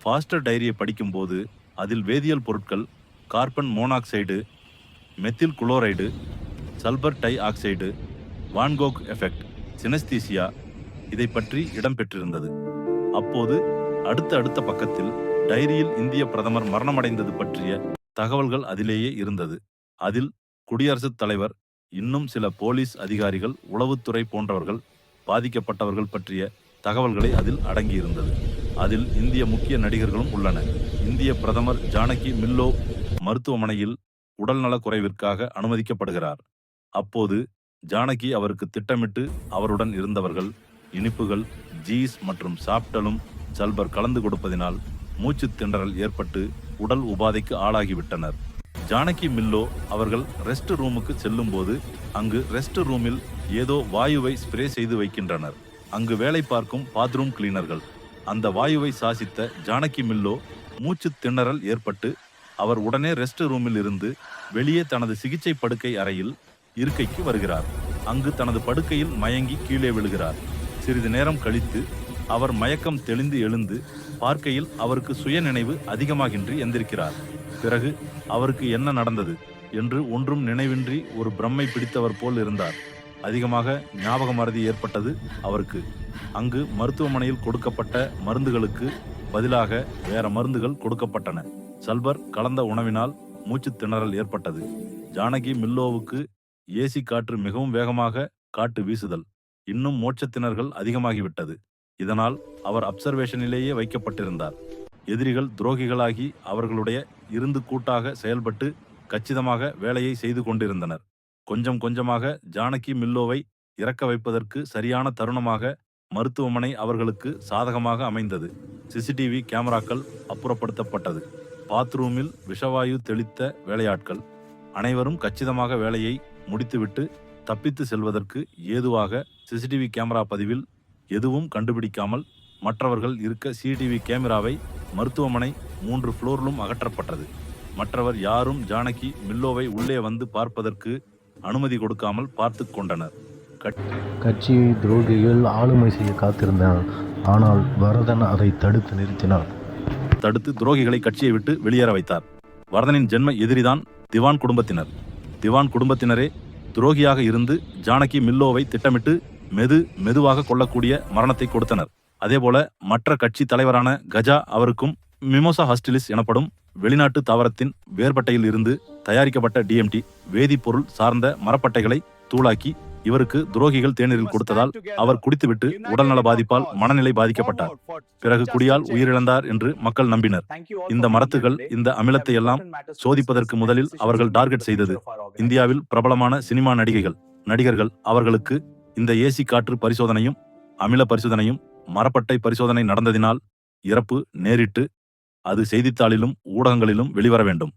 Pastor டைரியை படிக்கும்போது அதில் வேதியியல் பொருட்கள் carbon monoxide, methyl chloride, sulphur dioxide, Van Gogh effect, synaesthesia இதை பற்றி இடம்பெற்றிருந்தது. அப்போது அடுத்த பக்கத்தில் டைரியில் இந்திய பிரதமர் மரணமடைந்தது பற்றிய தகவல்கள் அதிலேயே இருந்தது. அதில் குடியரசுத் தலைவர், இன்னும் சில போலீஸ் அதிகாரிகள், உளவுத்துறை போன்றவர்கள் பாதிக்கப்பட்டவர்கள் பற்றிய தகவல்களை அதில் அடங்கியிருந்தது. அதில் இந்திய முக்கிய நடிகர்களும் உள்ளன. இந்திய பிரதமர் ஜானகி மில்லோ மருத்துவமனையில் உடல்நலக் குறைவிற்காக அனுமதிக்கப்படுகிறார். அப்போது ஜானகி அவருக்கு திட்டமிட்டு அவருடன் இருந்தவர்கள் இனிப்புகள், ஜீஸ் மற்றும் சாப்டலும் சல்பர் கலந்து கொடுப்பதினால் மூச்சு திணறல் ஏற்பட்டு உடல் உபாதைக்கு ஆளாகிவிட்டனர். ஜானகி மில்லோ அவர்கள் ரெஸ்ட் ரூமுக்கு செல்லும் போது அங்கு ரெஸ்ட் ரூமில் ஏதோ வாயுவை ஸ்ப்ரே செய்து வைக்கின்றனர். அங்கு வேலை பார்க்கும் பாத்ரூம் கிளீனர்கள். அந்த வாயுவை சுவாசித்த ஜானகி மில்லோ மூச்சு திணறல் ஏற்பட்டு அவர் உடனே ரெஸ்ட் ரூமில் இருந்து வெளியே தனது சிகிச்சை படுக்கை அறையில் இருக்கைக்கு வருகிறார். அங்கு தனது படுக்கையில் மயங்கி கீழே விழுகிறார். சிறிது நேரம் கழித்து அவர் மயக்கம் தெளிந்து எழுந்து பார்க்கையில் அவருக்கு சுயநினைவு அதிகமாகின்றி எந்திருக்கிறார். பிறகு அவருக்கு என்ன நடந்தது என்று ஒன்றும் நினைவின்றி ஒரு பிரம்மை பிடித்தவர் போல் இருந்தார். அதிகமாக ஞாபக மறதி ஏற்பட்டது அவருக்கு. அங்கு மருத்துவமனையில் கொடுக்கப்பட்ட மருந்துகளுக்கு பதிலாக வேற மருந்துகள் கொடுக்கப்பட்டன. சல்பர் கலந்த உணவினால் மூச்சு திணறல் ஏற்பட்டது. ஜானகி மில்லோவுக்கு ஏசி காற்று மிகவும் வேகமாக காட்டு வீசுதல், இன்னும் மோட்சத்திணறல் அதிகமாகிவிட்டது. இதனால் அவர் அப்சர்வேஷனிலேயே வைக்கப்பட்டிருந்தார். எதிரிகள் துரோகிகளாகி அவர்களுடைய இருந்து கூட்டாக செயல்பட்டு கச்சிதமாக வேலையை செய்து கொண்டிருந்தனர். கொஞ்சம் கொஞ்சமாக ஜானகி மில்லோவை இறக்க வைப்பதற்கு சரியான தருணமாக மருத்துவமனை அவர்களுக்கு சாதகமாக அமைந்தது. சிசிடிவி கேமராக்கள் அப்புறப்படுத்தப்பட்டது. பாத்ரூமில் விஷவாயு தெளித்த வேலையாட்கள் அனைவரும் கச்சிதமாக வேலையை முடித்துவிட்டு தப்பித்து செல்வதற்கு ஏதுவாக சிசிடிவி கேமரா பதிவில் எதுவும் கண்டுபிடிக்காமல் மற்றவர்கள் இருக்க சிசிடிவி கேமராவை மருத்துவமனை 3 ஃப்ளோரிலும் அகற்றப்பட்டது. மற்றவர் யாரும் ஜானகி மில்லோவை உள்ளே வந்து பார்ப்பதற்கு அனுமதி கொடுக்காமல் பார்த்து கொண்டனர். கட்சியை துரோகிகள் ஆளுமை செய்ய காத்திருந்தனர். ஆனால் வரதன் அதை தடுத்து நிறுத்தினார். துரோகிகளை கட்சியை விட்டு வெளியேற வைத்தார். வரதனின் ஜென்ம எதிரிதான் திவான் குடும்பத்தினர். திவான் குடும்பத்தினரே துரோகியாக இருந்து ஜானகி மில்லோவை திட்டமிட்டு மெதுவாக கொல்லக்கூடிய மரணத்தை கொடுத்தனர். அதேபோல மற்ற கட்சி தலைவரான கஜா அவருக்கும் மிமோசா ஹாஸ்டிலிஸ் எனப்படும் வெளிநாட்டு தாவரத்தின் வேர்பட்டையில் இருந்து தயாரிக்கப்பட்ட டிஎம்டி வேதிப்பொருள் சார்ந்த மரப்பட்டைகளை தூளாக்கி இவருக்கு துரோகிகள் தேநீரில் கொடுத்ததால் அவர் குடித்துவிட்டு உடல்நல பாதிப்பால் மனநிலை பாதிக்கப்பட்டார். பிறகு குடியால் உயிரிழந்தார் என்று மக்கள் நம்பினர். இந்த மரத்துகள் இந்த அமிலத்தை எல்லாம் சோதிப்பதற்கு முதலில் அவர்கள் டார்கெட் செய்தது இந்தியாவில் பிரபலமான சினிமா நடிகர்கள். அவர்களுக்கு இந்த ஏசி காற்று பரிசோதனையும் அமில பரிசோதனையும் மரப்பட்டை பரிசோதனை நடந்ததினால் இறப்பு நேரிட்டு அது செய்தித்தாளிலும் ஊடகங்களிலும் வெளிவர வேண்டும்.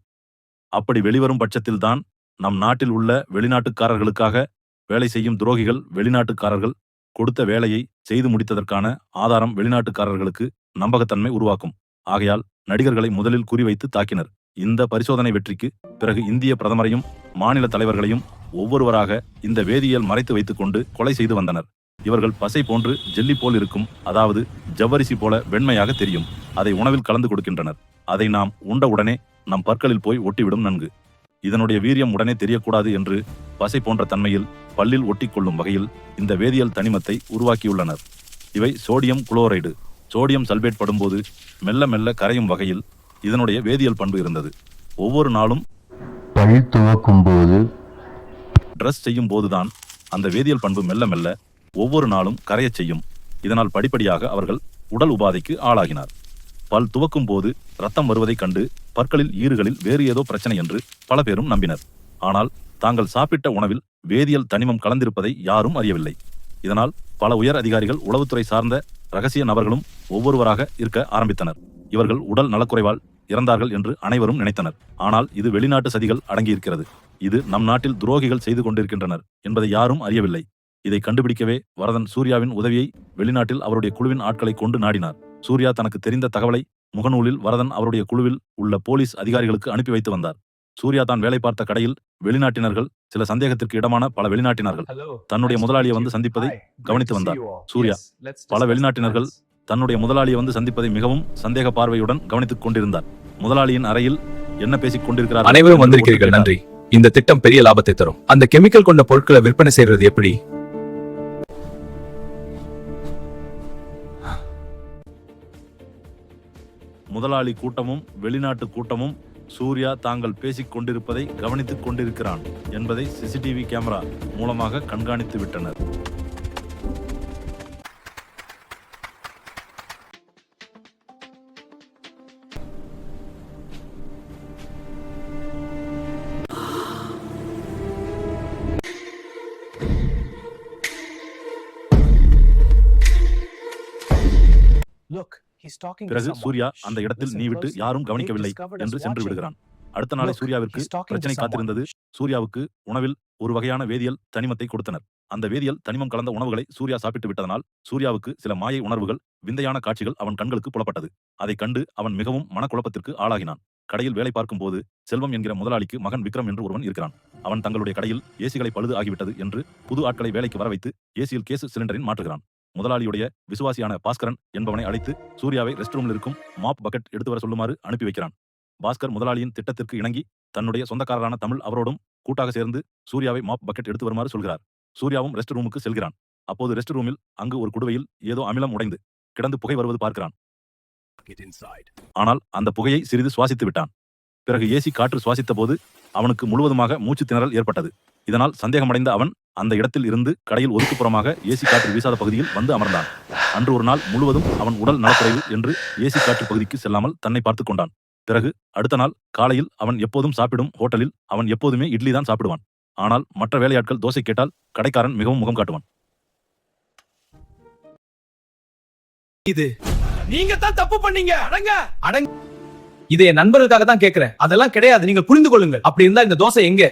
அப்படி வெளிவரும் பட்சத்தில்தான் நம் நாட்டில் உள்ள வெளிநாட்டுக்காரர்களுக்காக வேலை செய்யும் துரோகிகள் வெளிநாட்டுக்காரர்கள் கொடுத்த வேலையை செய்து முடித்ததற்கான ஆதாரம் வெளிநாட்டுக்காரர்களுக்கு நம்பகத்தன்மை உருவாக்கும். ஆகையால் நடிகர்களை முதலில் குறிவைத்து தாக்கினர். இந்த பரிசோதனை வெற்றிக்கு பிறகு இந்திய பிரதமரையும் மாநில தலைவர்களையும் ஒவ்வொருவராக இந்த வேதியியல் மறைத்து வைத்துக் கொண்டு கொலை செய்து வந்தனர். இவர்கள் பசை போன்று ஜெல்லி போல் இருக்கும், அதாவது ஜவ்வரிசி போல வெண்மையாக தெரியும். அதை உணவில் கலந்து கொடுக்கின்றனர். அதை நாம் உண்ட உடனே நம் பற்களில் போய் ஒட்டிவிடும். நன்கு இதனுடைய வீரியம் உடனே தெரியக்கூடாது என்று பசை போன்ற தன்மையில் பல்லில் ஒட்டிக்கொள்ளும் வகையில் இந்த வேதியியல் தனிமத்தை உருவாக்கியுள்ளனர். இவை சோடியம் குளோரைடு. சோடியம் சல்பேட் படும்போது மெல்ல மெல்ல கரையும் வகையில் இதனுடைய வேதியியல் பண்பு இருந்தது. ஒவ்வொரு நாளும் பல் துவக்கும் போது ட்ரெஸ் செய்யும் போதுதான் அந்த வேதியியல் பண்பு மெல்ல மெல்ல ஒவ்வொரு நாளும் கரையச் செய்யும். இதனால் படிப்படியாக அவர்கள் உடல் உபாதைக்கு ஆளாகினார். பல் துவக்கும் போது ரத்தம் வருவதைக் கண்டு பற்களில் ஈறுகளில் வேறு ஏதோ பிரச்சனை என்று பல பேரும் நம்பினர். ஆனால் தாங்கள் சாப்பிட்ட உணவில் வேதியியல் தனிமம் கலந்திருப்பதை யாரும் அறியவில்லை. இதனால் பல உயர் அதிகாரிகள், உளவுத்துறை சார்ந்த இரகசிய நபர்களும் ஒவ்வொருவராக இருக்க ஆரம்பித்தனர். இவர்கள் உடல் நலக்குறைவால் இறந்தார்கள் என்று அனைவரும் நினைத்தனர். ஆனால் இது வெளிநாட்டு சதிகள் அடங்கியிருக்கிறது. இது நம் நாட்டில் துரோகிகள் செய்து கொண்டிருக்கின்றனர் என்பதை யாரும் அறியவில்லை. இதை கண்டுபிடிக்கவே வரதன் சூர்யாவின் உதவியை வெளிநாட்டில் அவருடைய குழுவின் ஆட்களை கொண்டு நாடினார். சூர்யா தனக்கு தெரிந்த தகவலை முகநூலில் வரதன் அவருடைய குழுவில் உள்ள போலீஸ் அதிகாரிகளுக்கு அனுப்பி வைத்து வந்தார். சூர்யா தான் வேலை பார்த்த கடையில் வெளிநாட்டினர்கள், சில சந்தேகத்திற்கு இடமான பல வெளிநாட்டினர்கள் தன்னுடைய முதலாளியை வந்து சந்திப்பதை கவனித்து வந்தார். சூர்யா பல வெளிநாட்டினர்கள் தன்னுடைய முதலாளியை வந்து சந்திப்பதை மிகவும் சந்தேக பார்வையுடன் கவனித்துக் கொண்டிருந்தார். முதலாளியின் அறையில் என்ன பேசிக் கொண்டிருக்கிறார்? அனைவரும் வந்திருக்கிறீர்கள், நன்றி. இந்த திட்டம் பெரிய லாபத்தை தரும். அந்த கெமிக்கல் கொண்ட பொருட்களை விற்பனை செய்யறது எப்படி? முதலாளி கூட்டமும் வெளிநாட்டு கூட்டமும் சூர்யா தாங்கள் பேசிக் கொண்டிருப்பதை கவனித்துக் கொண்டிருக்கிறான் என்பதை சிசிடிவி கேமரா மூலமாக கண்காணித்து விட்டனர். பிறகு சூர்யா அந்த இடத்தில் நீ விட்டு யாரும் கவனிக்கவில்லை என்று சென்று விடுகிறான். அடுத்த நாளை சூர்யாவிற்கு பிரச்சனை காத்திருந்தது. சூர்யாவுக்கு உணவில் ஒரு வகையான வேதியியல் தனிமத்தை கொடுத்தனர். அந்த வேதியியல் தனிமம் கலந்த உணவுகளை சூர்யா சாப்பிட்டு விட்டதனால் சூர்யாவுக்கு சில மாயை உணர்வுகள், விந்தையான காட்சிகள் அவன் கண்களுக்கு புலப்பட்டது. அதை கண்டு அவன் மிகவும் மனக்குழப்பத்திற்கு ஆளாகினான். கடையில் வேலை பார்க்கும் போது செல்வம் என்கிற முதலாளிக்கு மகன் விக்ரம் என்று ஒருவன் இருக்கிறான். அவன் தங்களுடைய கடையில் ஏசிகளை பழுது ஆகிவிட்டது என்று புது ஆட்களை வேலைக்கு வர வைத்து ஏசியில் கேஸ் சிலிண்டரின் மாற்றுகிறான். முதலாளியுடைய விசுவாசியான பாஸ்கரன் என்பவனை அழைத்து சூர்யாவை ரெஸ்ட் ரூமில் இருக்கும் மாப் பக்கெட் எடுத்து வர சொல்லுமாறு அனுப்பி வைக்கிறான். பாஸ்கர் முதலாளியின் திட்டத்திற்கு இணங்கி தன்னுடைய சொந்தக்காரரான தமிழ் அவரோடும் கூட்டாக சேர்ந்து சூர்யாவை மாப் பக்கெட் எடுத்து வருமாறு சொல்கிறார். சூர்யாவும் ரெஸ்ட் ரூமுக்கு செல்கிறான். அப்போது ரெஸ்ட் ரூமில் அங்கு ஒரு குடுவையில் ஏதோ அமிலம் உடைந்து கிடந்து புகை வருவது பார்க்கிறான். ஆனால் அந்த புகையை சிறிது சுவாசித்து விட்டான். பிறகு ஏசி காற்று சுவாசித்த போது அவனுக்கு முழுவதுமாக மூச்சு திணறல் ஏற்பட்டது. இதனால் சந்தேகமடைந்த அவன் அந்த இடத்தில் இருந்து கடையில் ஒதுக்குப்புறமாக ஏசி காற்று வீசாத பகுதியில் வந்து அமர்ந்தான். அன்று ஒரு நாள் முழுவதும் அவன் உடல் நலக்குறைவு என்று ஏசி காற்று பகுதிக்கு செல்லாமல் தன்னை பார்த்துக் கொண்டான். பிறகு அடுத்த நாள் காலையில் அவன் எப்போதும் சாப்பிடும் ஹோட்டலில் அவன் எப்போதுமே இட்லி தான் சாப்பிடுவான். ஆனால் மற்ற வேலையாட்கள் தோசை கேட்டால் கடைக்காரன் மிகவும் முகம் காட்டுவான். இது நீங்க தான் தப்பு பண்ணீங்க, அடங்க அடங்க. இது என் நண்பர்களுக்காக தான் கேட்கிறேன். அதெல்லாம் கிடையாது, நீங்க புரிந்து கொள்ளுங்கள். அப்படி இருந்தா இந்த தோசை எங்கே?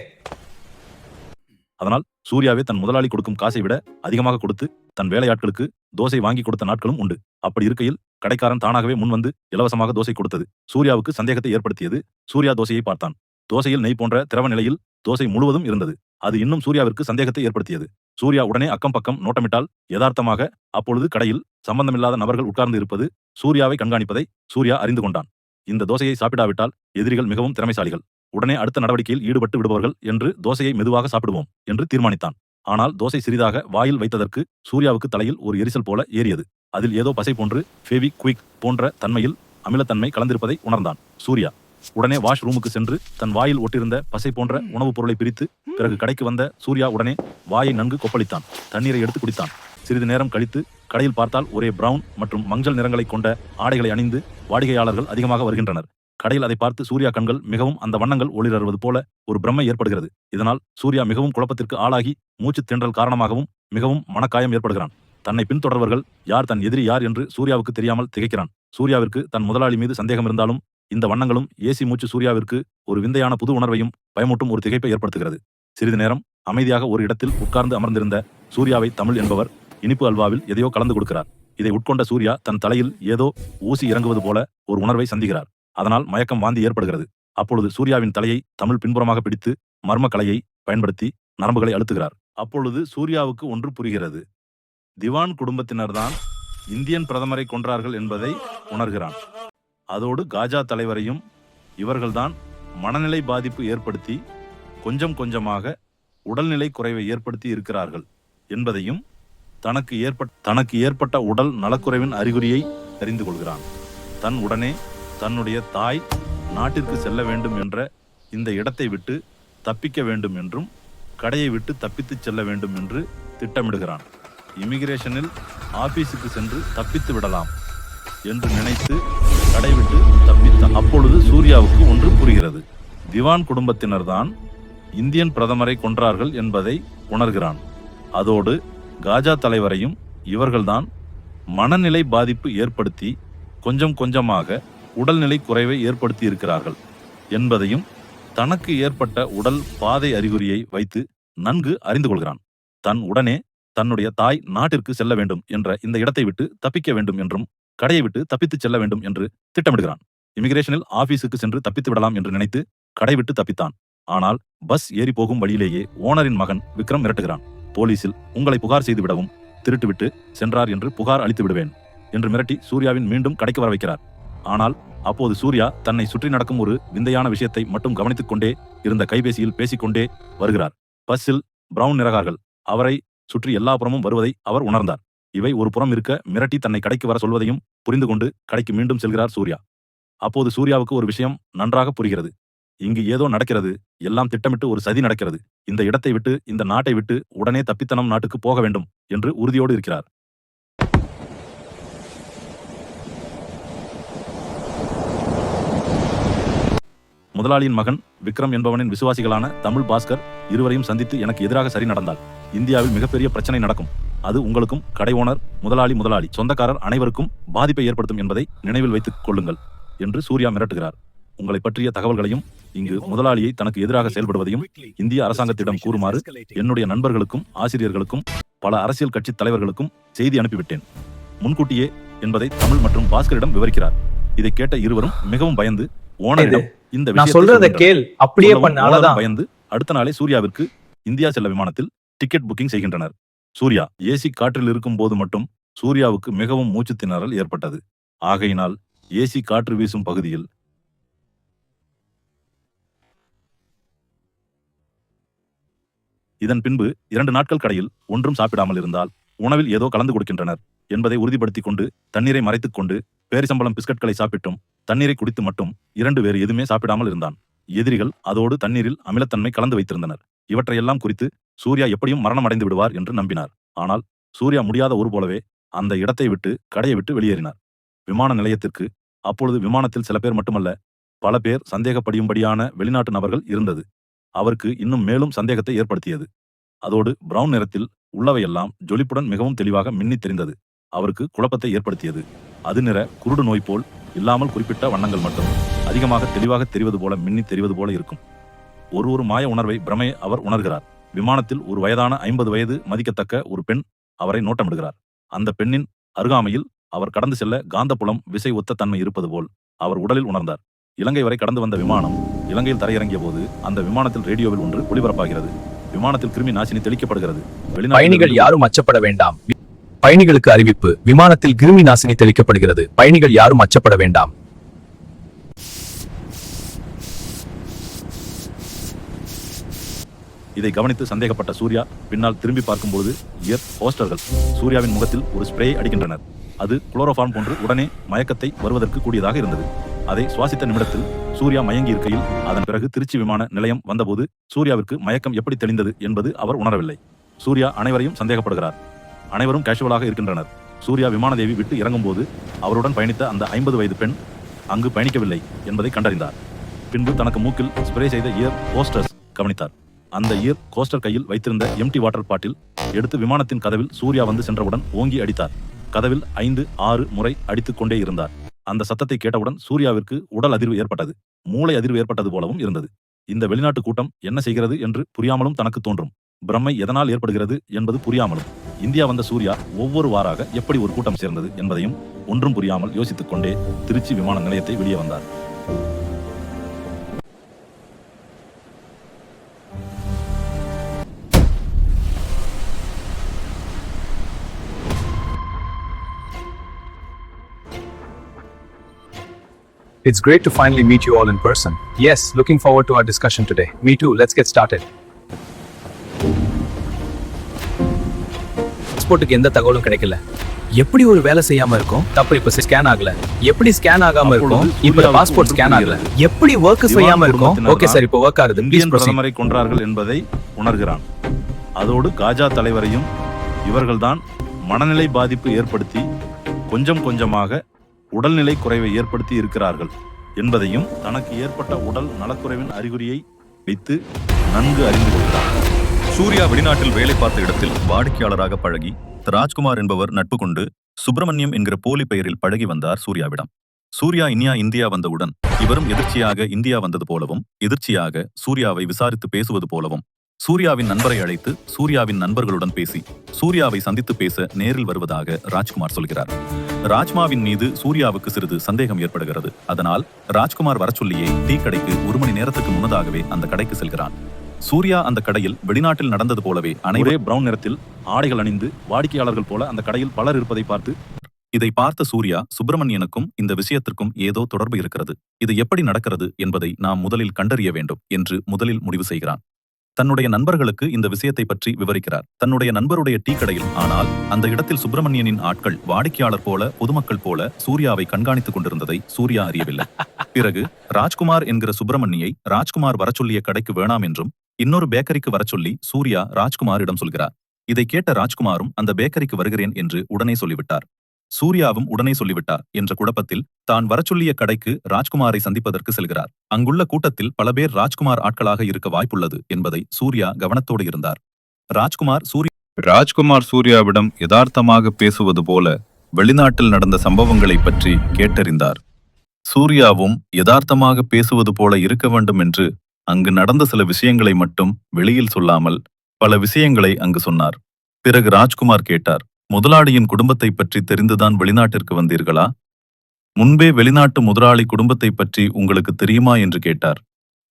அதனால் சூர்யாவே தன் முதலாளி கொடுக்கும் காசை விட அதிகமாக கொடுத்து தன் வேலையாட்களுக்கு தோசை வாங்கி கொடுத்த நாட்களும் உண்டு. அப்படி இருக்கையில் கடைக்காரன் தானாகவே முன்வந்து இலவசமாக தோசை கொடுத்தது சூர்யாவுக்கு சந்தேகத்தை ஏற்படுத்தியது. சூர்யா தோசையை பார்த்தான். தோசையில் நெய் போன்ற திரவ நிலையில் தோசை முழுவதும் இருந்தது. அது இன்னும் சூர்யாவிற்கு சந்தேகத்தை ஏற்படுத்தியது. சூர்யா உடனே அக்கம் பக்கம் நோட்டமிட்டால் யதார்த்தமாக அப்பொழுது கடையில் சம்பந்தமில்லாத நபர்கள் உட்கார்ந்து இருப்பது சூர்யாவை கண்காணிப்பதை சூர்யா அறிந்து கொண்டான். இந்த தோசையை சாப்பிடாவிட்டால் எதிரிகள் மிகவும் திறமைசாலிகள், உடனே அடுத்த நடவடிக்கையில் ஈடுபட்டு விடுபவர்கள் என்று தோசையை மெதுவாக சாப்பிடுவோம் என்று தீர்மானித்தான். ஆனால் தோசை சிறிதாக வாயில் வைத்ததற்கு சூர்யாவுக்கு தலையில் ஒரு எரிசல் போல ஏறியது. அதில் ஏதோ பசை போன்று ஃபெவி குயிக் போன்ற தன்மையில் அமிலத்தன்மை கலந்திருப்பதை உணர்ந்தான் சூர்யா. உடனே வாஷ் ரூமுக்கு சென்று தன் வாயில் ஒட்டிருந்த பசை போன்ற உணவுப் பொருளை பிரித்து பிறகு கடைக்கு வந்த சூர்யா உடனே வாயை நன்கு கொப்பளித்தான். தண்ணீரை எடுத்து குடித்தான். சிறிது நேரம் கழித்து கடையில் பார்த்தால் ஒரே பிரவுன் மற்றும் மஞ்சள் நிறங்களை கொண்ட ஆடைகளை அணிந்து வாடிக்கையாளர்கள் அதிகமாக வருகின்றனர். கடையில் அதை பார்த்து சூர்யா கண்கள் மிகவும் அந்த வண்ணங்கள் ஒளிரறுவது போல ஒரு பிரம்மை ஏற்படுகிறது. இதனால் சூர்யா மிகவும் குழப்பத்திற்கு ஆளாகி மூச்சு திணறல் காரணமாகவும் மிகவும் மனக்காயம் ஏற்படுகிறான். தன்னை பின்தொடர்வர்கள் யார், தன் எதிரி யார் என்று சூர்யாவுக்கு தெரியாமல் திகைக்கிறான். சூர்யாவிற்கு தன் முதலாளி மீது சந்தேகம் இருந்தாலும் இந்த வண்ணங்களும் ஏசி மூச்சு சூர்யாவிற்கு ஒரு விந்தையான புது உணர்வையும் பயமூட்டும் ஒரு திகைப்பை ஏற்படுத்துகிறது. சிறிது நேரம் அமைதியாக ஒரு இடத்தில் உட்கார்ந்து அமர்ந்திருந்த சூர்யாவை தமிழ் என்பவர் இனிப்பு அல்வாவில் எதையோ கலந்து கொடுக்கிறார். இதை உட்கொண்ட சூர்யா தன் தலையில் ஏதோ ஊசி இறங்குவது போல ஒரு உணர்வை சந்திக்கிறார். அதனால் மயக்கம் வாந்தி ஏற்படுகிறது. அப்பொழுது சூர்யாவின் தலையை தமிழ் பின்புறமாக பிடித்து மர்ம கலையை பயன்படுத்தி நரம்புகளை அழுத்துகிறார். அப்பொழுது சூர்யாவுக்கு ஒன்று புரிகிறது. திவான் குடும்பத்தினர்தான் இந்தியன் பிரதமரை கொன்றார்கள் என்பதை உணர்கிறான். அதோடு காஜா தலைவரையும் இவர்கள்தான் மனநிலை பாதிப்பு ஏற்படுத்தி கொஞ்சம் கொஞ்சமாக உடல்நிலை குறைவை ஏற்படுத்தி இருக்கிறார்கள் என்பதையும் தனக்கு ஏற்பட்ட உடல் நலக்குறைவின் அறிகுறியை தெரிந்து கொள்கிறான். தன் உடனே தன்னுடைய தாய் நாட்டிற்கு செல்ல வேண்டும் என்ற இந்த இடத்தை விட்டு தப்பிக்க வேண்டும் என்றும் கடையை விட்டு தப்பித்து செல்ல வேண்டும் என்று திட்டமிடுகிறான். இமிகிரேஷனில் ஆபீஸுக்கு சென்று தப்பித்து விடலாம் என்று நினைத்து கடை விட்டு தப்பித்தான். அப்பொழுது சூர்யாவுக்கு ஒன்று புரிகிறது. திவான் குடும்பத்தினர்தான் இந்தியன் பிரதமரை கொன்றார்கள் என்பதை உணர்கிறான். அதோடு காஜா தலைவரையும் இவர்கள்தான் மனநிலை பாதிப்பு ஏற்படுத்தி கொஞ்சம் கொஞ்சமாக உடல்நிலை குறைவை ஏற்படுத்தி இருக்கிறார்கள் என்பதையும் தனக்கு ஏற்பட்ட உடல் பாதை அறிகுறியை வைத்து நன்கு அறிந்து கொள்கிறான். தன் உடனே தன்னுடைய தாய் நாட்டிற்கு செல்ல வேண்டும் என்ற இந்த இடத்தை விட்டு தப்பிக்க வேண்டும் என்றும் கடையை விட்டு தப்பித்து செல்ல வேண்டும் என்று திட்டமிடுகிறான். இமிகிரேஷனில் ஆபீஸுக்கு சென்று தப்பித்து விடலாம் என்று நினைத்து கடை விட்டு தப்பித்தான். ஆனால் பஸ் ஏறி போகும் வழியிலேயே ஓனரின் மகன் விக்ரம் மிரட்டுகிறான். போலீசில் உங்களை புகார் செய்து விடவும் திருட்டுவிட்டு சென்றார் என்று புகார் அளித்து விடுவேன் என்று மிரட்டி சூர்யாவின் மீண்டும் கடைக்கு வர வைக்கிறார். ஆனால் அப்போது சூர்யா தன்னை சுற்றி நடக்கும் ஒரு விந்தையான விஷயத்தை மட்டும் கவனித்துக் கொண்டே இருந்த கைபேசியில் பேசிக்கொண்டே வருகிறார். பஸ்ஸில் பிரவுன் நிறகார்கள் அவரை சுற்றி எல்லா புறமும் வருவதை அவர் உணர்ந்தார். இவை ஒரு புறம் இருக்க மிரட்டி தன்னை கடைக்கு வர சொல்வதையும் புரிந்து கொண்டு கடைக்கு மீண்டும் செல்கிறார் சூர்யா. அப்போது சூர்யாவுக்கு ஒரு விஷயம் நன்றாக புரிகிறது. இங்கு ஏதோ நடக்கிறது, எல்லாம் திட்டமிட்டு ஒரு சதி நடக்கிறது. இந்த இடத்தை விட்டு, இந்த நாட்டை விட்டு உடனே தப்பித்தனம் நாட்டுக்கு போக வேண்டும் என்று உறுதியோடு இருக்கிறார். முதலாளியின் மகன் விக்ரம் என்பவனின் விசுவாசிகளான தமிழ் பாஸ்கர் இருவரையும் சந்தித்து எனக்கு எதிராக சரி நடந்தால் இந்தியாவில் மிகப்பெரிய பிரச்சனை நடக்கும். அது உங்களுக்கும், கடை ஓனர், முதலாளி சொந்தக்காரர் அனைவருக்கும் பாதிப்பை ஏற்படுத்தும் என்பதை நினைவில் வைத்துக் கொள்ளுங்கள் என்று சூர்யா மிரட்டுகிறார். உங்களை பற்றிய தகவல்களையும் இங்கு முதலாளியை தனக்கு எதிராக செயல்படுவதையும் இந்திய அரசாங்கத்திடம் கூறுமாறு என்னுடைய நண்பர்களுக்கும் ஆசிரியர்களுக்கும் பல அரசியல் கட்சி தலைவர்களுக்கும் செய்தி அனுப்பிவிட்டேன் முன்கூட்டியே என்பதை தமிழ் மற்றும் பாஸ்கரிடம் விவரிக்கிறார். இதை கேட்ட இருவரும் மிகவும் பயந்து ஓனரிடம் இந்த பயந்து அடுத்த நாளே சூர்யாவிற்கு இந்தியா செல்ல விமானத்தில் டிக்கெட் புக்கிங் செய்கின்றனர். சூர்யா ஏசி காற்றில் இருக்கும் போது மட்டும் சூர்யாவுக்கு மிகவும் மூச்சு திணறல் ஏற்பட்டது. ஆகையினால் ஏசி காற்று வீசும் பகுதியில் இதன் பின்பு 2 நாட்கள் கடையில் ஒன்றும் சாப்பிடாமல் இருந்தால் உணவில் ஏதோ கலந்து கொடுக்கின்றனர் என்பதை உறுதிப்படுத்திக் கொண்டு தண்ணீரை மறைத்துக் கொண்டு பேரிசம்பளம் பிஸ்கட்களை சாப்பிட்டும் தண்ணீரை குடித்து மட்டும் 2 வேறு எதுவுமே சாப்பிடாமல் இருந்தான். எதிரிகள் அதோடு தண்ணீரில் அமிலத்தன்மை கலந்து வைத்திருந்தனர். இவற்றையெல்லாம் குறித்து சூர்யா எப்படியும் மரணம் அடைந்து விடுவார் என்று நம்பினார். ஆனால் சூர்யா முடியாத ஒரு போலவே அந்த இடத்தை விட்டு கடையை விட்டு வெளியேறினார். விமான நிலையத்திற்கு அப்பொழுது விமானத்தில் சில பேர் மட்டுமல்ல, பல பேர் சந்தேகப்படியும்படியான வெளிநாட்டு நபர்கள் இருந்தது. அவருக்கு இன்னும் மேலும் சந்தேகத்தை ஏற்படுத்தியது. அதோடு பிரவுன் நிறத்தில் உள்ளவையெல்லாம் ஜொலிப்புடன் மிகவும் தெளிவாக மின்னி தெரிந்தது. அவருக்கு குழப்பத்தை ஏற்படுத்தியது. அது நிற குருடு நோய் போல் இல்லாமல் குறிப்பிட்ட வண்ணங்கள் மட்டும் அதிகமாக தெளிவாக தெரிவது போல மின்னி தெரிவது போல இருக்கும். ஒரு மாய உணர்வை பிரமையை அவர் உணர்கிறார். விமானத்தில் ஒரு வயதான 50 வயது மதிக்கத்தக்க ஒரு பெண் அவரை நோட்டமிடுகிறார். அந்த பெண்ணின் அருகாமையில் அவர் கடந்து செல்ல காந்தப்புலம் விசை ஒத்த தன்மை இருப்பது போல் அவர் உடலில் உணர்ந்தார். இலங்கை வரை கடந்து வந்த விமானம் இலங்கையில் தரையிறங்கிய போது அந்த விமானத்தில் ரேடியோவில் ஒன்று ஒளிபரப்பாகிறது. விமானத்தில் கிருமி நாசினி தெளிக்கப்படுகிறது. பயணிகள் யாரும் அச்சப்பட வேண்டாம். பயணிகளுக்கு அறிவிப்பு, விமானத்தில் கிருமி நாசினி தெளிக்கப்படுகிறது. பயணிகள் யாரும் அச்சப்பட வேண்டாம். இதை கவனித்து சந்தேகப்பட்ட சூர்யா பின்னால் திரும்பி பார்க்கும்போது ஏர் ஹோஸ்டர்கள் சூர்யாவின் முகத்தில் ஒரு ஸ்ப்ரே அடிக்கின்றனர். அது குளோரோஃபார்ம் போன்று உடனே மயக்கத்தை வருவதற்கு கூடியதாக இருந்தது. அதை சுவாசித்த நிமிடத்தில் சூர்யா மயங்கி இருக்கையில் அதன் பிறகு திருச்சி விமான நிலையம் வந்தபோது சூர்யாவிற்கு மயக்கம் எப்படி தெளிந்தது என்பது அவர் உணரவில்லை. சூர்யா அனைவரையும் சந்தேகப்படுகிறார். அனைவரும் கேஷுவலாக இருக்கின்றனர். சூர்யா விமானதேவி விட்டு இறங்கும் போது அவருடன் பயணித்த அந்த 50 வயது பெண் அங்கு பயணிக்கவில்லை என்பதை கண்டறிந்தார். பின்பு தனக்கு மூக்கில் ஸ்ப்ரே செய்த ஏர் ஹோஸ்டர்ஸ் கவனித்தார். அந்த ஏர் ஹோஸ்டர் கையில் வைத்திருந்த எம்டி வாட்டர் பாட்டில் எடுத்து விமானத்தின் கதவில் சூர்யா வந்து சென்றவுடன் ஓங்கி அடித்தார். கதவில் 5-6 முறை அடித்துக் கொண்டே இருந்தார். அந்த சத்தத்தை கேட்டவுடன் சூர்யாவிற்கு உடல் அதிர்வு ஏற்பட்டது. மூளை அதிர்வு ஏற்பட்டது போலவும் இருந்தது. இந்த வெளிநாட்டு கூட்டம் என்ன செய்கிறது என்று புரியாமலும் தனக்கு தோன்றும். பிரம்மை எதனால் ஏற்படுகிறது என்பது புரியாமலும் இந்தியா வந்த சூர்யா ஒவ்வொரு வாராக எப்படி ஒரு கூட்டம் சேர்ந்தது என்பதையும் ஒன்றும் புரியாமல் யோசித்துக் கொண்டே திருச்சி விமான நிலையத்தை வெளியே வந்தார். It's great to finally meet you all in person. Yes, looking forward to our discussion today. Me too. Let's get started. பாஸ்போர்ட்டுக்கு எந்த தகவலும் கிடைக்கல. எப்படி ஒரு வேலை செய்யாம இருக்கும்? தப்பு இப்ப ஸ்கேன் ஆகல. எப்படி ஸ்கேன் ஆகாம இருக்கும்? இப்ப பாஸ்போர்ட் ஸ்கேன் ஆகல. எப்படி வர்க் செய்யாம இருக்கும்? ஓகே சார், இப்போ வர்க் ஆகுது. இந்தியன் பிரதமரை கொன்றார்கள் என்பதை உணர்கிறான். அதோடு காஜா தலைவரையும் இவர்கள்தான் மனநிலை பாதிப்பு ஏற்படுத்தி கொஞ்சம் கொஞ்சமாக உடல்நிலை குறைவை ஏற்படுத்தி இருக்கிறார்கள் என்பதையும் தனக்கு ஏற்பட்ட உடல் நலக்குறைவின் அறிகுறியை வைத்து நன்கு அறிந்து கொள்கிறார். சூர்யா வெளிநாட்டில் வேலை பார்த்த இடத்தில் வாடிக்கையாளராக பழகி ராஜ்குமார் என்பவர் நட்பு கொண்டு சுப்பிரமணியம் என்கிற போலி பெயரில் பழகி வந்தார் சூர்யாவிடம். சூர்யா இந்தியா வந்தவுடன் இவரும் எதிர்ச்சியாக இந்தியா வந்தது போலவும் எதிர்ச்சியாக சூர்யாவை விசாரித்து பேசுவது போலவும் சூர்யாவின் நண்பரை அழைத்து சூர்யாவின் நண்பர்களுடன் பேசி சூர்யாவை சந்தித்து பேச நேரில் வருவதாக ராஜ்குமார் சொல்கிறார். ராஜ்மாவின் மீது சூர்யாவுக்கு சிறிது சந்தேகம் ஏற்படுகிறது. அதனால் ராஜ்குமார் வர சொல்லியே டீ கடைக்கு 1 மணி நேரத்துக்கு முன்னதாகவே அந்த கடைக்கு செல்கிறான். சூர்யா அந்த கடையில் வெளிநாட்டில் நடந்தது போலவே அனைவரே பிரவுன் நிறத்தில் ஆடைகள் அணிந்து வாடிக்கையாளர்கள் போல அந்த கடையில் பலர் இருப்பதை பார்த்து இதை பார்த்த சூர்யா சுப்பிரமணியனுக்கும் இந்த விஷயத்திற்கும் ஏதோ தொடர்பு இருக்கிறது, இது எப்படி நடக்கிறது என்பதை நாம் முதலில் கண்டறிய வேண்டும் என்று முதலில் முடிவு செய்கிறான். தன்னுடைய நண்பர்களுக்கு இந்த விஷயத்தை பற்றி விவரிக்கிறார். தன்னுடைய நண்பருடைய டீ கடையில். ஆனால் அந்த இடத்தில் சுப்பிரமணியனின் ஆட்கள் வாடிக்கையாளர் போல பொதுமக்கள் போல சூர்யாவை கண்காணித்துக் கொண்டிருந்ததை சூர்யா அறியவில்லை. பிறகு ராஜ்குமார் என்கிற சுப்பிரமணியை ராஜ்குமார் வரச்சொல்லிய கடைக்கு வேணாம் என்றும் இன்னொரு பேக்கரிக்கு வரச்சொல்லி சூர்யா ராஜ்குமாரிடம் சொல்கிறார். இதை கேட்ட ராஜ்குமாரும் அந்த பேக்கரிக்கு வருகிறேன் என்று உடனே சொல்லிவிட்டார். சூர்யாவும் உடனே சொல்லிவிட்டார் என்ற குழப்பத்தில் தான் வரச்சொல்லிய கடைக்கு ராஜ்குமாரை சந்திப்பதற்கு செல்கிறார். அங்குள்ள கூட்டத்தில் பல பேர் ராஜ்குமார் ஆட்களாக இருக்க வாய்ப்புள்ளது என்பதை சூர்யா கவனத்தோடு இருந்தார். ராஜ்குமார் சூர்யாவிடம் யதார்த்தமாக பேசுவது போல வெளிநாட்டில் நடந்த சம்பவங்களை பற்றி கேட்டறிந்தார். சூர்யாவும் யதார்த்தமாக பேசுவது போல இருக்க வேண்டும் என்று அங்கு நடந்த சில விஷயங்களை மட்டும் வெளியில் சொல்லாமல் பல விஷயங்களை அங்கு சொன்னார். பிறகு ராஜ்குமார் கேட்டார், முதலாளியின் குடும்பத்தை பற்றி தெரிந்துதான் வெளிநாட்டிற்கு வந்தீர்களா? முன்பே வெளிநாட்டு முதலாளி குடும்பத்தை பற்றி உங்களுக்கு தெரியுமா என்று கேட்டார்.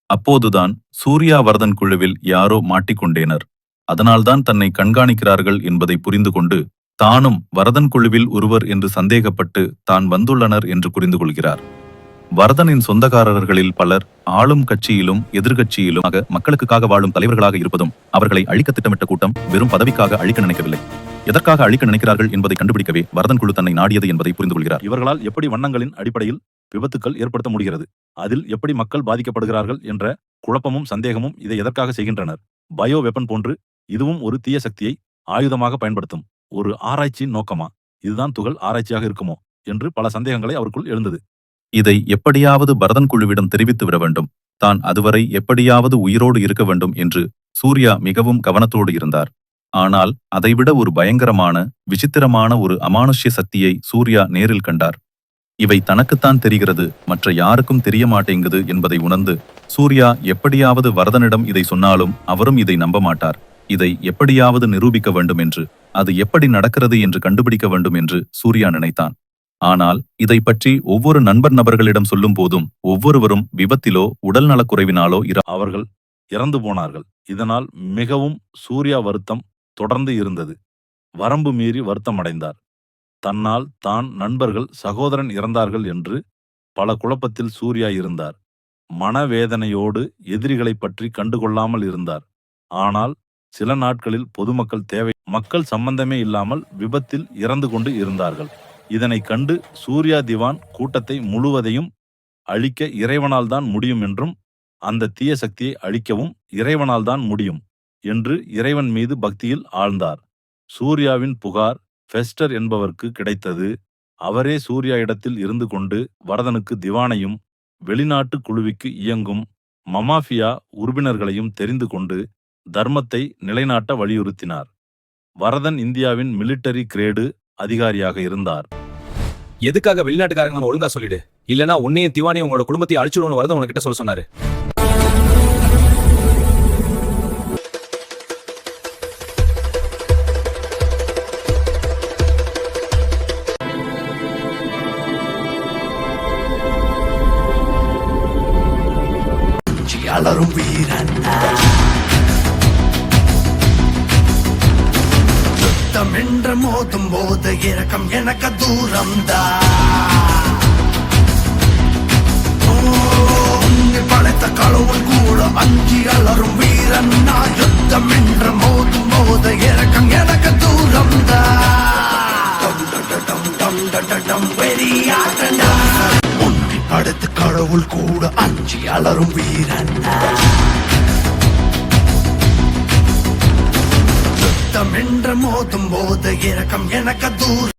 அப்போதுதான் சூர்யா வரதன் குழுவில் யாரோ மாட்டிக்கொண்டேனர், அதனால்தான் தன்னை கண்காணிக்கிறார்கள் என்பதை புரிந்து கொண்டு தானும் வரதன் குழுவில் ஒருவர் என்று சந்தேகப்பட்டு தான் வந்துள்ளனர் என்று புரிந்து கொள்கிறார். வரதனின் சொந்தக்காரர்களில் பலர் ஆளும் கட்சியிலும் எதிர்கட்சியிலும் மக்களுக்காக வாழும் தலைவர்களாக இருப்பதும் அவர்களை அழிக்க திட்டமிட்ட கூட்டம் வெறும் பதவிக்காக அழிக்க நினைக்கவில்லை, எதற்காக அழிக்க நினைக்கிறார்கள் என்பதை கண்டுபிடிக்கவே வரதன் குழு தன்னை நாடியது என்பதை புரிந்து கொள்கிறார். இவர்களால் எப்படி வண்ணங்களின் அடிப்படையில் விபத்துக்கள் ஏற்படுத்த முடிகிறது, அதில் எப்படி மக்கள் பாதிக்கப்படுகிறார்கள் என்ற குழப்பமும் சந்தேகமும் இதை எதற்காக செய்கின்றனர்? பயோ வெப்பன் போன்று இதுவும் ஒரு தீய சக்தியை ஆயுதமாக பயன்படுத்தும் ஒரு ஆராய்ச்சியின் நோக்கமா? இதுதான் துகள் ஆராய்ச்சியாக இருக்குமோ என்று பல சந்தேகங்களை அவருக்குள் எழுந்தது. இதை எப்படியாவது பரதன் குழுவிடம் தெரிவித்து விட வேண்டும், தான் அதுவரை எப்படியாவது உயிரோடு இருக்க வேண்டும் என்று சூர்யா மிகவும் கவனத்தோடு இருந்தார். ஆனால் அதைவிட ஒரு பயங்கரமான விசித்திரமான ஒரு அமானுஷ்ய சக்தியை சூர்யா நேரில் கண்டார். இவை தனக்குத்தான் தெரிகிறது, மற்ற யாருக்கும் தெரிய மாட்டேங்குது என்பதை உணர்ந்து சூர்யா எப்படியாவது வரதனிடம் இதை சொன்னாலும் அவரும் இதை நம்ப மாட்டார். இதை எப்படியாவது நிரூபிக்க வேண்டும் என்று, அது எப்படி நடக்கிறது என்று கண்டுபிடிக்க வேண்டும் என்று சூர்யா நினைத்தான். ஆனால் இதை பற்றி ஒவ்வொரு நண்பர்களிடம் சொல்லும் போதும் ஒவ்வொருவரும் விபத்திலோ உடல் நலக்குறைவினாலோ அவர்கள் இறந்து போனார்கள். இதனால் மிகவும் சூர்யா வருத்தம் தொடர்ந்து இருந்தது. வரம்பு மீறி வருத்தம் அடைந்தார். தன்னால் தான் நண்பர்கள் சகோதரன் இறந்தார்கள் என்று பல குழப்பத்தில் சூர்யா இருந்தார். மனவேதனையோடு எதிரிகளை பற்றி கண்டுகொள்ளாமல் இருந்தார். ஆனால் சில நாட்களில் பொதுமக்கள் தேவை மக்கள் சம்பந்தமே இல்லாமல் விபத்தில் இறந்து கொண்டு இருந்தார்கள். இதனை கண்டு சூர்யா திவான் கூட்டத்தை முழுவதையும் அழிக்க இறைவனால் தான் முடியும் என்றும் அந்த தீய சக்தியை அழிக்கவும் இறைவனால் தான் முடியும் என்று இறைவன் மீது பக்தியில் ஆழ்ந்தார். சூர்யாவின் புகார் ஃபெஸ்டர் என்பவருக்கு கிடைத்தது. அவரே சூர்யா இடத்தில் இருந்து கொண்டு வரதனுக்கு திவானையும் வெளிநாட்டு குழுவிற்கு இயங்கும் மமாஃபியா உறுப்பினர்களையும் தெரிந்து கொண்டு தர்மத்தை நிலைநாட்ட வலியுறுத்தினார். வரதன் இந்தியாவின் மிலிட்டரி கிரேடு அதிகாரியாக இருந்தார். எதுக்காக வெளிநாட்டுக்காரங்க நம்ம ஒழுங்கா சொல்லிடு, இல்லனா உன்னையும் திவானையும் உங்களோட குடும்பத்தை அழிச்சிடுவோம்னு வரதன் உங்ககிட்ட சொல்ல சொன்னாரு. அலரும் வீரன் யுத்தம் என்று மோதும் போது இறக்கம் எனக்கு தூரம்தா. படைத்த கடவுள் கூட அஞ்சி அலரும் வீரன் நான். யுத்தம் என்று மோதும் போது இறக்கம் எனக்கு தூரம்தா. படைத்த கடவுள் கூட அஞ்சி அலரும் வீரன். யுத்தம் என்று மோதும் போது இறக்கம் எனக்கு தூரம்.